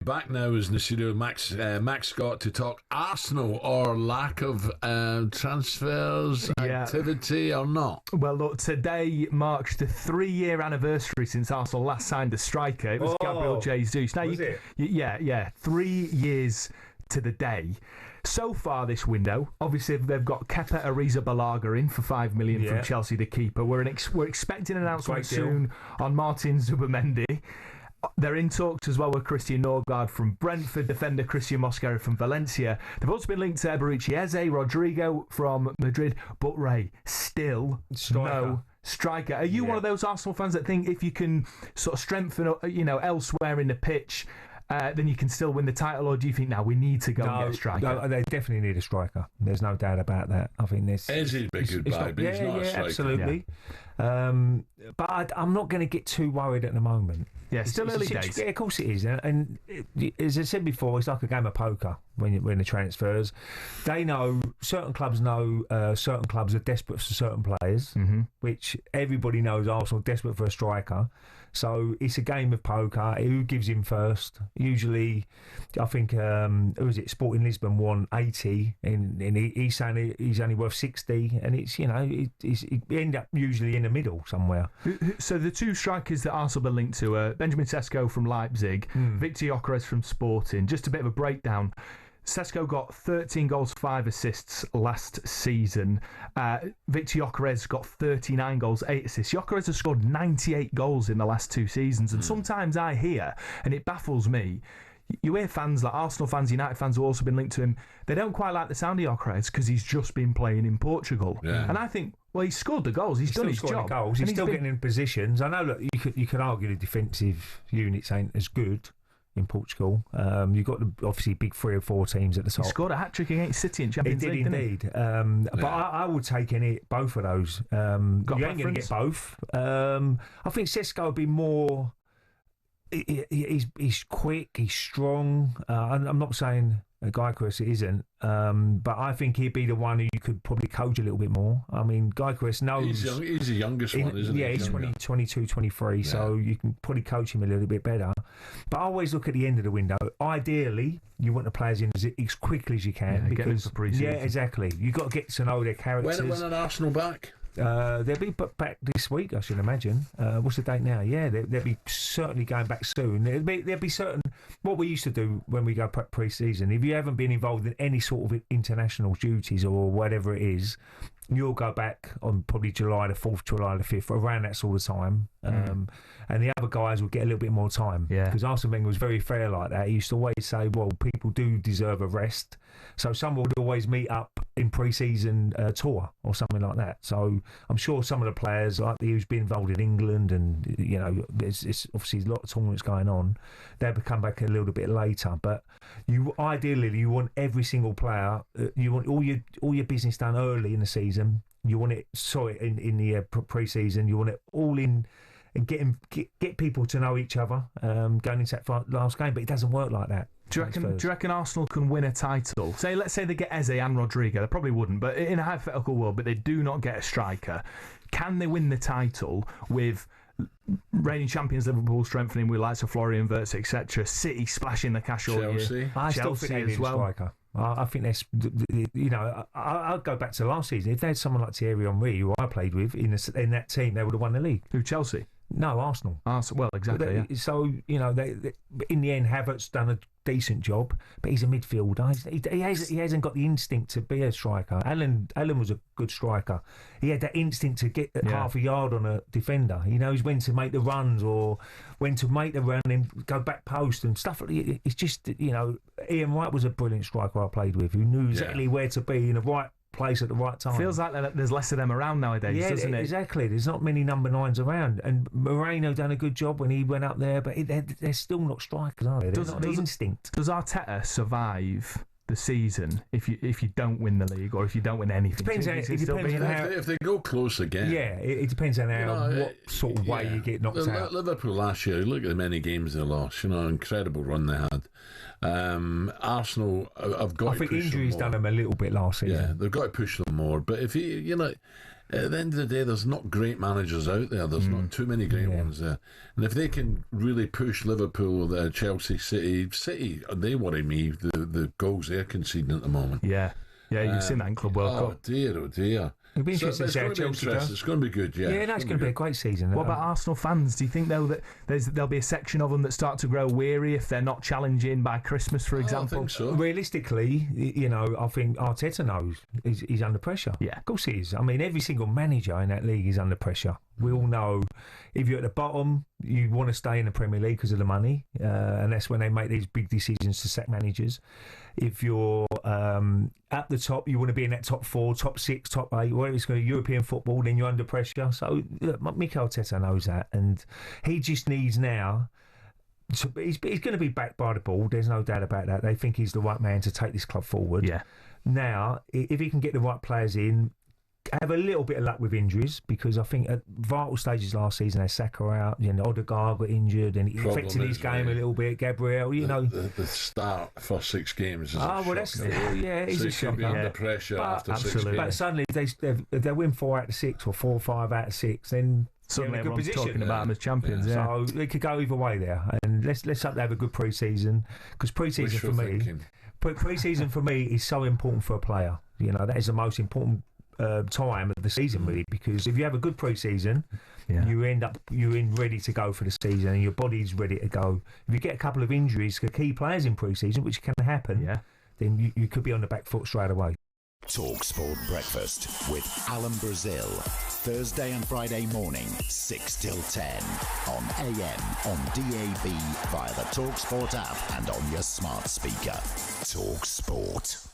Back now is in the studio, Max Scott, to talk Arsenal or lack of transfers, activity or not. Well, look, today marks the 3-year anniversary since Arsenal last signed a striker. It was Gabriel Jesus. Now, was it? Yeah, 3 years to the day. So far this window, obviously they've got Kepa Arrizabalaga in for $5 million from Chelsea, the keeper. We're expecting an announcement soon on Martin Zubimendi. They're in talks as well with Christian Norgard from Brentford, defender Christian Mosquera from Valencia. They've also been linked to Eberechi Eze, Rodrigo from Madrid, but Ray, still no striker. Are you one of those Arsenal fans that think if you can sort of strengthen, elsewhere in the pitch, then you can still win the title, or do you think now we need to go and get a striker? No, they definitely need a striker. There's no doubt about that. I think this Eze's a good buy, but he's not a striker. Absolutely. But I'm not going to get too worried at the moment. Yeah, still early days. Yeah, of course it is. And as I said before, it's like a game of poker when the transfers. They know, certain clubs know certain clubs are desperate for certain players, which everybody knows Arsenal are desperate for a striker. So it's a game of poker. Who gives him first? Usually, I think, who is it? Sporting Lisbon won 80, and he's saying he's only worth 60, and it's, it end up usually in the middle somewhere. So the two strikers that Arsenal are linked to are Benjamin Sesko from Leipzig, Victor Gyökeres from Sporting. Just a bit of a breakdown. Sesko got 13 goals, 5 assists last season. Victor Gyökeres got 39 goals, 8 assists. Gyökeres has scored 98 goals in the last 2 seasons. And sometimes I hear, and it baffles me, you hear fans like Arsenal fans, United fans who have also been linked to him, they don't quite like the sound of Gyökeres because he's just been playing in Portugal. Yeah. And I think, well, he's scored the goals. He's done his job. Goals. He's still getting in positions. I know, look, you could argue the defensive units ain't as good in Portugal. You've got obviously big 3 or 4 teams at the top. He scored a hat-trick against City in Champions League, didn't he? Indeed. But I would take both of those. You ain't going to get both. I think Sesko would be more... He's quick, he's strong. I'm not saying Gyökeres isn't, but I think he'd be the one who you could probably coach a little bit more. I mean, Gyökeres knows... He's the youngest one, isn't he? Yeah, he's 22, 23, so you can probably coach him a little bit better. But I always look at the end of the window. Ideally, you want the players in as quickly as you can. Because, for pre-season. Yeah, exactly. You've got to get to know their characters. When are Arsenal back? They'll be back this week, I should imagine. What's the date now? Yeah, they'll be certainly going back soon. There'll be certain... What we used to do when we go pre-season, if you haven't been involved in any sort of international duties or whatever it is, you'll go back on probably July the 4th, July the 5th, around that sort of time. And the other guys will get a little bit more time. Because Arsene Wenger was very fair like that. He used to always say, well, people do deserve a rest. So some would always meet up in pre-season tour or something like that. So I'm sure some of the players, like who's been involved in England, and there's obviously a lot of tournaments going on, they'll come back a little bit later. But ideally you want every single player, you want all your business done early in the season. You want it in the pre-season. You want it all in and get people to know each other going into that last game. But it doesn't work like that. Do you reckon Arsenal can win a title? Let's say they get Eze and Rodrigo. They probably wouldn't, but in a hypothetical world, but they do not get a striker. Can they win the title with reigning champions Liverpool strengthening with likes of Florian Wirtz, etc., City splashing the cash all year? I still think they need a striker. I think that's, I'll go back to last season. If they had someone like Thierry Henry, who I played with in that team, they would have won the league. Who, Chelsea? No, Arsenal. Well, exactly. So, they, in the end, Havertz done a decent job, but he's a midfielder. He hasn't got the instinct to be a striker. Allen was a good striker. He had that instinct to get half a yard on a defender. He knows when to make the runs or when to make the run and go back post and stuff. It's just, Ian Wright was a brilliant striker I played with, who knew exactly where to be in the right place at the right time. Feels like there's less of them around nowadays, doesn't it? Exactly. There's not many number 9s around, and Moreno done a good job when he went up there, but they're still not strikers, are they? They're not the instinct. Does Arteta survive the season if you don't win the league, or if you don't win anything? It depends on how, if they go close again. Yeah, it depends on what sort of way you get knocked out. Liverpool last year, look at the many games they lost. Incredible run they had. Arsenal have got. I think injuries done them a little bit last season. Yeah, they've got to push them more. But if at the end of the day, there's not great managers out there. There's not too many great ones there. And if they can really push Liverpool, Chelsea, City, they worry me, the goals they're conceding at the moment. Yeah, you've seen that in Club World Cup. Oh dear. It'll be interesting to see how Chelsea does. It's going to be good, yeah. Yeah, it's going to be a great season. What about Arsenal fans? Do you think, though, that there'll be a section of them that start to grow weary if they're not challenging by Christmas, for example? I think so. Realistically, I think Arteta knows he's under pressure. Yeah. Of course he is. I mean, every single manager in that league is under pressure. We all know if you're at the bottom, you want to stay in the Premier League because of the money, and that's when they make these big decisions to sack managers. If you're at the top, you want to be in that top 4, top 6, top 8, whatever it's going to be, European football, then you're under pressure. So, look, Mikel Arteta knows that, and he just needs now. He's going to be backed by the board, there's no doubt about that. They think he's the right man to take this club forward. Yeah. Now, if he can get the right players in, have a little bit of luck with injuries, because I think at vital stages last season, they Saka out, Odegaard got injured and it affected his game a little bit. Gabriel, the start for 6 games. It's so a should be under pressure after 6 games. But suddenly, if they win 4 out of 6 or 4 or 5 out of 6, then suddenly they're in a good everyone's position. talking about them as champions. Yeah. So it could go either way there, and let's hope they have a good pre-season, because pre-season for me is so important for a player. That is the most important time of the season, really, because if you have a good pre-season, you're in ready to go for the season, and your body's ready to go. If you get a couple of injuries to key players in pre-season, which can happen, then you could be on the back foot straight away. talkSPORT Breakfast with Alan Brazil. Thursday and Friday morning, 6 till 10. On AM, on DAB, via the talkSPORT app and on your smart speaker. talkSPORT.